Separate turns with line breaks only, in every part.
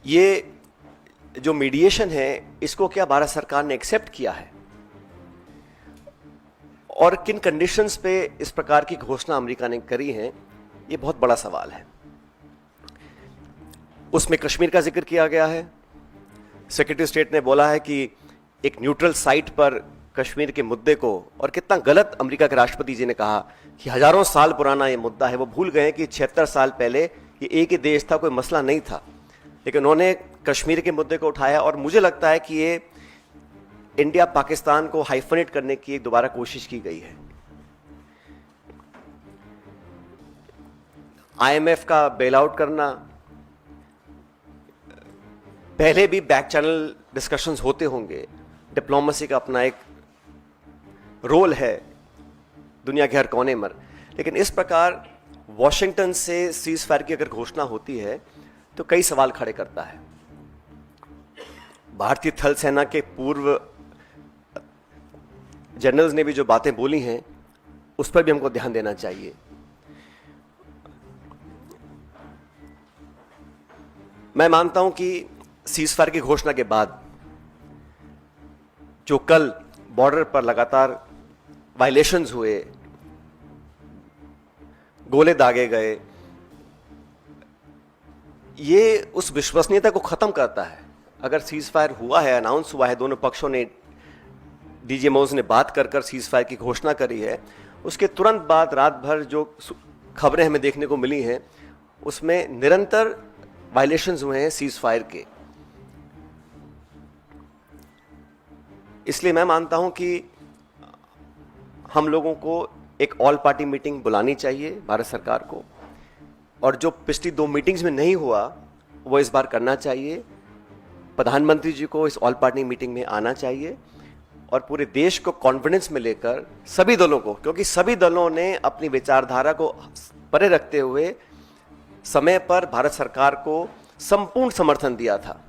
ये जो मीडिएशन है इसको क्या भारत सरकार ने एक्सेप्ट किया है और किन कंडीशंस पे इस प्रकार की घोषणा अमेरिका ने करी है, ये बहुत बड़ा सवाल है। उसमें कश्मीर का जिक्र किया गया है। सेक्रेटरी स्टेट ने बोला है कि एक न्यूट्रल साइट पर कश्मीर के मुद्दे को, और कितना गलत अमेरिका के राष्ट्रपति जी ने कहा कि हजारों साल पुराना ये मुद्दा है। वो भूल गए कि 76 साल पहले ये एक ही देश था, कोई मसला नहीं था, लेकिन उन्होंने कश्मीर के मुद्दे को उठाया। और मुझे लगता है कि ये इंडिया पाकिस्तान को हाइफनेट करने की एक दोबारा कोशिश की गई है। IMF का बेल आउट करना, पहले भी बैक चैनल डिस्कशंस होते होंगे, डिप्लोमेसी का अपना एक रोल है दुनिया के हर कोने में, लेकिन इस प्रकार वॉशिंगटन से सीज फायर की अगर घोषणा होती है तो कई सवाल खड़े करता है। भारतीय थल सेना के पूर्व जनरल्स ने भी जो बातें बोली हैं उस पर भी हमको ध्यान देना चाहिए। मैं मानता हूं कि सीज फायर की घोषणा के बाद जो कल बॉर्डर पर लगातार वायलेशंस हुए, गोले दागे गए, ये उस विश्वसनीयता को खत्म करता है। अगर सीज फायर हुआ है, अनाउंस हुआ है, दोनों पक्षों ने, डीजीएमओज ने बात कर सीज फायर की घोषणा करी है, उसके तुरंत बाद रात भर जो खबरें हमें देखने को मिली हैं उसमें निरंतर वायलेशंस हुए हैं सीज फायर के। इसलिए मैं मानता हूं कि हम लोगों को एक ऑल पार्टी मीटिंग बुलानी चाहिए भारत सरकार को, और जो पिछली 2 मीटिंग्स में नहीं हुआ वो इस बार करना चाहिए। प्रधानमंत्री जी को इस ऑल पार्टी मीटिंग में आना चाहिए और पूरे देश को कॉन्फिडेंस में लेकर सभी दलों को, क्योंकि सभी दलों ने अपनी विचारधारा को परे रखते हुए समय पर भारत सरकार को संपूर्ण समर्थन दिया था,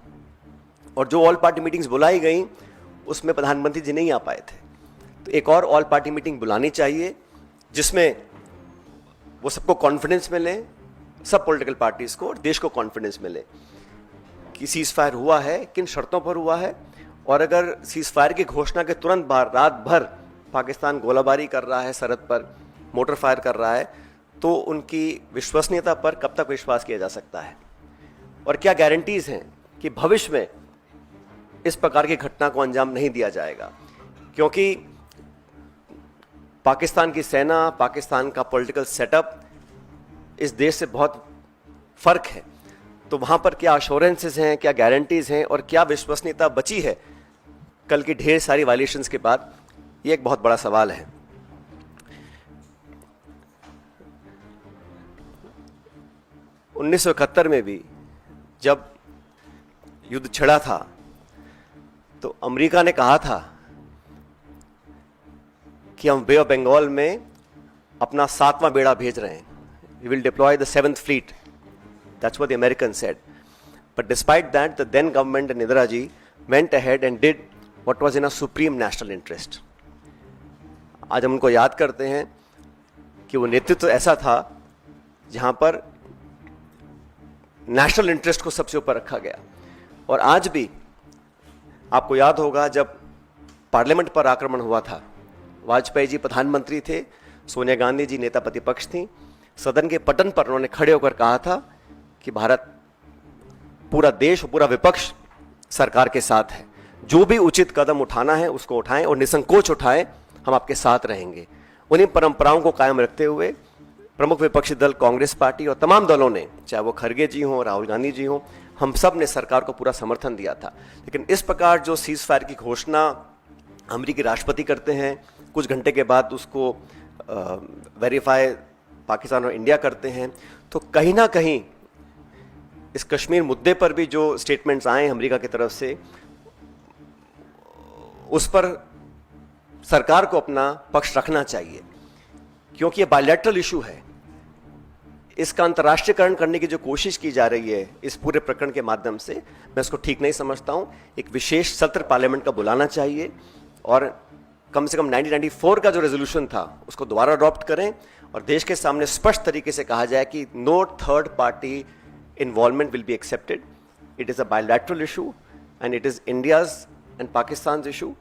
और जो ऑल पार्टी मीटिंग्स बुलाई गई उसमें प्रधानमंत्री जी नहीं आ पाए थे। तो एक और ऑल पार्टी मीटिंग बुलानी चाहिए जिसमें वो सबको कॉन्फिडेंस में लें, सब पॉलिटिकल पार्टीज को और देश को कॉन्फिडेंस में लें कि सीज फायर हुआ है, किन शर्तों पर हुआ है, और अगर सीज फायर की घोषणा के तुरंत बाद रात भर पाकिस्तान गोलाबारी कर रहा है, सरहद पर मोटर फायर कर रहा है, तो उनकी विश्वसनीयता पर कब तक विश्वास किया जा सकता है, और क्या गारंटीज हैं कि भविष्य में इस प्रकार की घटना को अंजाम नहीं दिया जाएगा। क्योंकि पाकिस्तान की सेना, पाकिस्तान का पॉलिटिकल सेटअप इस देश से बहुत फर्क है, तो वहां पर क्या अश्योरेंसेस हैं, क्या गारंटीज हैं, और क्या विश्वसनीयता बची है कल की ढेर सारी वायलेशंस के बाद, ये एक बहुत बड़ा सवाल है। उन्नीस 1971 में भी जब युद्ध छिड़ा था तो अमेरिका ने कहा था कि हम बे ऑफ बंगाल में अपना 7वां बेड़ा भेज रहे हैं, we will deploy the 7th fleet. That's what the Americans said. But despite that, the then government and Indira ji went ahead and did what was in a supreme national interest. आज हम उनको याद करते हैं कि वो नेतृत्व ऐसा था जहां पर नेशनल इंटरेस्ट को सबसे ऊपर रखा गया। और आज भी आपको याद होगा जब पार्लियामेंट पर आक्रमण हुआ था, वाजपेयी जी प्रधानमंत्री थे, सोनिया गांधी जी नेता प्रतिपक्ष थी, सदन के पटन पर उन्होंने खड़े होकर कहा था कि भारत, पूरा देश, पूरा विपक्ष सरकार के साथ है, जो भी उचित कदम उठाना है उसको उठाएं और निसंकोच उठाएं, हम आपके साथ रहेंगे। उन्हीं परंपराओं को कायम रखते हुए प्रमुख विपक्षी दल कांग्रेस पार्टी और तमाम दलों ने, चाहे वो खरगे जी हों, राहुल गांधी जी हों, हम सब ने सरकार को पूरा समर्थन दिया था। लेकिन इस प्रकार जो सीज फायर की घोषणा अमेरिकी राष्ट्रपति करते हैं, कुछ घंटे के बाद उसको वेरीफाई पाकिस्तान और इंडिया करते हैं, तो कहीं ना कहीं इस कश्मीर मुद्दे पर भी जो स्टेटमेंट्स आए अमेरिका की तरफ से, उस पर सरकार को अपना पक्ष रखना चाहिए, क्योंकि ये बायलैटरल इशू है। इसका अंतर्राष्ट्रीयकरण करने की जो कोशिश की जा रही है इस पूरे प्रकरण के माध्यम से, मैं इसको ठीक नहीं समझता हूं। एक विशेष सत्र पार्लियामेंट का बुलाना चाहिए और कम से कम 1994 का जो रेजोल्यूशन था उसको दोबारा अडॉप्ट करें और देश के सामने स्पष्ट तरीके से कहा जाए कि no third party involvement will be accepted It is a bilateral issue, and it is India's and Pakistan's issue,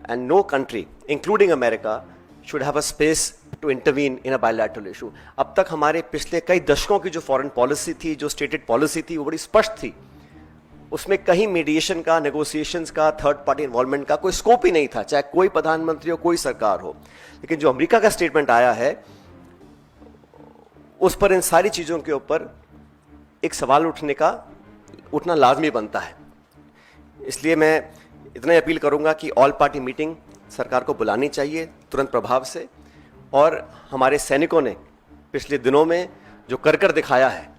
and no country, including America, should have a space to intervene in a bilateral issue. अब तक हमारे पिछले कई दशकों की जो foreign policy थी, जो स्टेटेड पॉलिसी थी, वो बड़ी स्पष्ट थी. उसमें कहीं मीडिएशन का, नेगोशिएशंस का, थर्ड पार्टी इन्वॉल्वमेंट का कोई स्कोप ही नहीं था, चाहे कोई प्रधानमंत्री हो, कोई सरकार हो. लेकिन जो अमेरिका का स्टेटमेंट आया है, उस पर इन सारी चीज़ों के ऊपर एक सवाल उठना लाजमी बनता है. इसलिए मैं इतना अपील करूंगा कि ऑल पार्टी मीटिंग सरकार को बुलानी चाहिए तुरंत प्रभाव से. और हमारे सैनिकों ने पिछले दिनों में जो कर दिखाया है,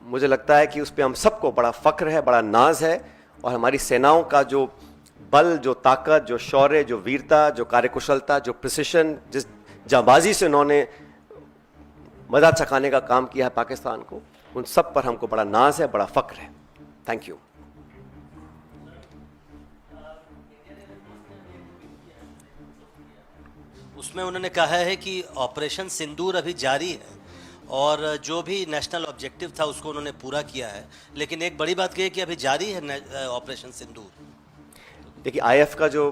मुझे लगता है कि उस पर हम सबको बड़ा फख्र है, बड़ा नाज है. और हमारी सेनाओं का जो बल, जो ताकत, जो शौर्य, जो वीरता, जो कार्यकुशलता, जो प्रिसिशन, जिस जांबाजी से उन्होंने मजा चखाने का काम किया है पाकिस्तान को, उन सब पर हमको बड़ा नाज है, बड़ा फख्र है. Thank you.
उसमें उन्होंने कहा है कि ऑपरेशन सिंदूर अभी जारी है और जो भी नेशनल ऑब्जेक्टिव था उसको उन्होंने पूरा किया है, लेकिन एक बड़ी बात कही कि अभी जारी है ऑपरेशन सिंदूर.
देखिए, आईएफ का जो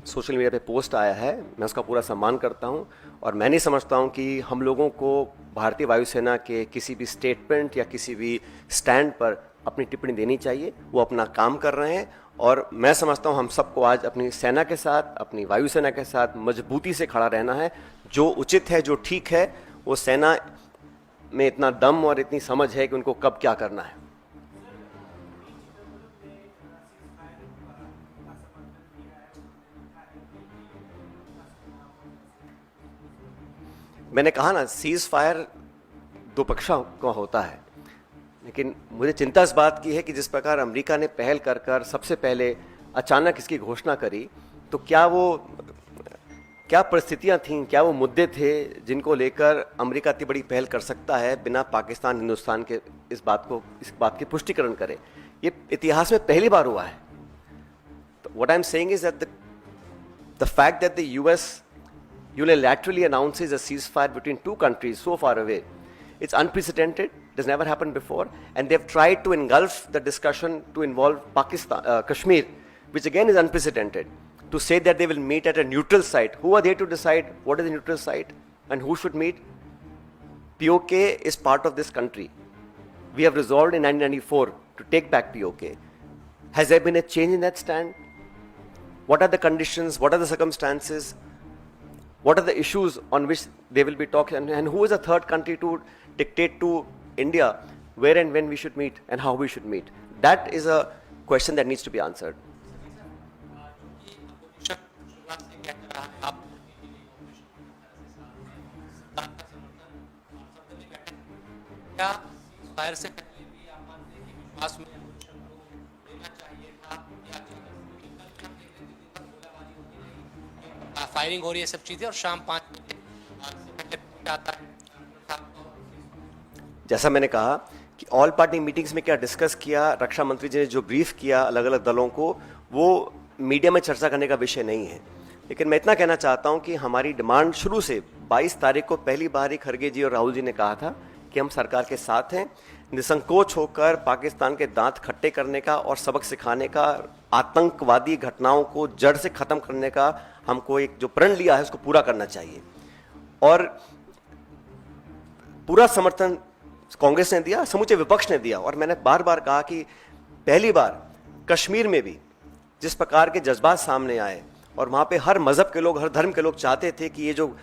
सोशल मीडिया पे पोस्ट आया है, मैं उसका पूरा सम्मान करता हूं, और मैं नहीं समझता हूं कि हम लोगों को भारतीय वायुसेना के किसी भी स्टेटमेंट या किसी भी स्टैंड पर अपनी टिप्पणी देनी चाहिए. वो अपना काम कर रहे हैं, और मैं समझता हूं हम सबको आज अपनी सेना के साथ, अपनी वायुसेना के साथ मजबूती से खड़ा रहना है. जो उचित है, जो ठीक है, वो सेना में इतना दम और इतनी समझ है कि उनको कब क्या करना है. मैंने कहा ना, सीज फायर दो पक्षों का होता है, लेकिन मुझे चिंता इस बात की है कि जिस प्रकार अमेरिका ने पहल कर सबसे पहले अचानक इसकी घोषणा करी, तो क्या परिस्थितियां थीं, क्या वो मुद्दे थे जिनको लेकर अमेरिका इतनी बड़ी पहल कर सकता है बिना पाकिस्तान, हिंदुस्तान के इस बात की पुष्टिकरण करे. ये इतिहास में पहली बार हुआ है. तो what I am saying is that the fact that the US unilaterally announces a ceasefire between two countries so far away, it's unprecedented. It has never happened before, and they've tried to engulf the discussion to involve Kashmir, which again is unprecedented. To say that they will meet at a neutral site, who are they to decide what is the neutral site and who should meet? POK is part of this country. We have resolved in 1994 to take back POK. Has there been a change in that stand? What are the conditions? What are the circumstances? What are the issues on which they will be talking? And who is a third country to dictate to India where and when we should meet and how we should meet? That is a question that needs to be answered.
Firing हो रही है, सब चीजें, और शाम 5 बजे आता है.
जैसा मैंने कहा कि ऑल पार्टी मीटिंग्स में क्या डिस्कस किया, रक्षा मंत्री जी ने जो ब्रीफ किया अलग अलग दलों को, वो मीडिया में चर्चा करने का विषय नहीं है. लेकिन मैं इतना कहना चाहता हूं कि हमारी डिमांड शुरू से 22 तारीख को पहली बार ही खड़गे जी और राहुल जी ने कहा था कि हम सरकार के साथ हैं, निसंकोच होकर पाकिस्तान के दांत खट्टे करने का और सबक सिखाने का, आतंकवादी घटनाओं को जड़ से खत्म करने का हमको एक जो प्रण लिया है उसको पूरा करना चाहिए. और पूरा समर्थन कांग्रेस ने दिया, समूचे विपक्ष ने दिया. और मैंने बार बार कहा कि पहली बार कश्मीर में भी जिस प्रकार के जज्बात सामने आए, और वहां पे हर मजहब के लोग, हर धर्म के लोग चाहते थे कि ये जो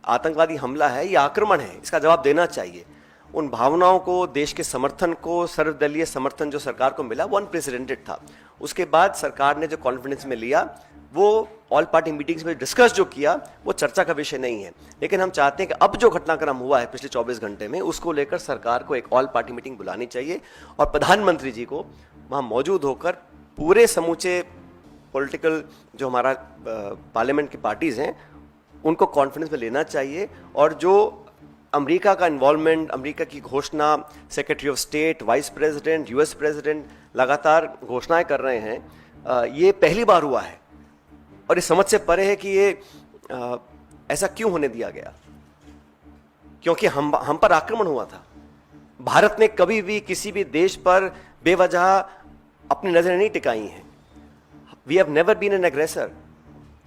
आतंकवादी हमला है, ये आक्रमण है, इसका जवाब देना चाहिए. उन भावनाओं को, देश के समर्थन को, सर्वदलीय समर्थन जो सरकार को मिला, वो अनप्रेसिडेंटेड था. उसके बाद सरकार ने जो कॉन्फिडेंस में लिया, वो ऑल पार्टी मीटिंग्स में डिस्कस जो किया, वो चर्चा का विषय नहीं है. लेकिन हम चाहते हैं कि अब जो घटनाक्रम हुआ है पिछले 24 घंटे में, उसको लेकर सरकार को एक ऑल पार्टी मीटिंग बुलानी चाहिए, और प्रधानमंत्री जी को वहाँ मौजूद होकर पूरे समूचे पॉलिटिकल जो हमारा पार्लियामेंट की पार्टीज़ हैं, उनको कॉन्फिडेंस में लेना चाहिए. और जो अमेरिका का इन्वॉल्वमेंट, अमेरिका की घोषणा, secretary of state, vice president, US president लगातार घोषणाएं कर रहे हैं, ये पहली बार हुआ है. और इस समझ से परे है कि ये ऐसा क्यों होने दिया गया, क्योंकि हम पर आक्रमण हुआ था. भारत ने कभी भी किसी भी देश पर बेवजह अपनी नजरें नहीं टिकाई हैं। We have never been an aggressor.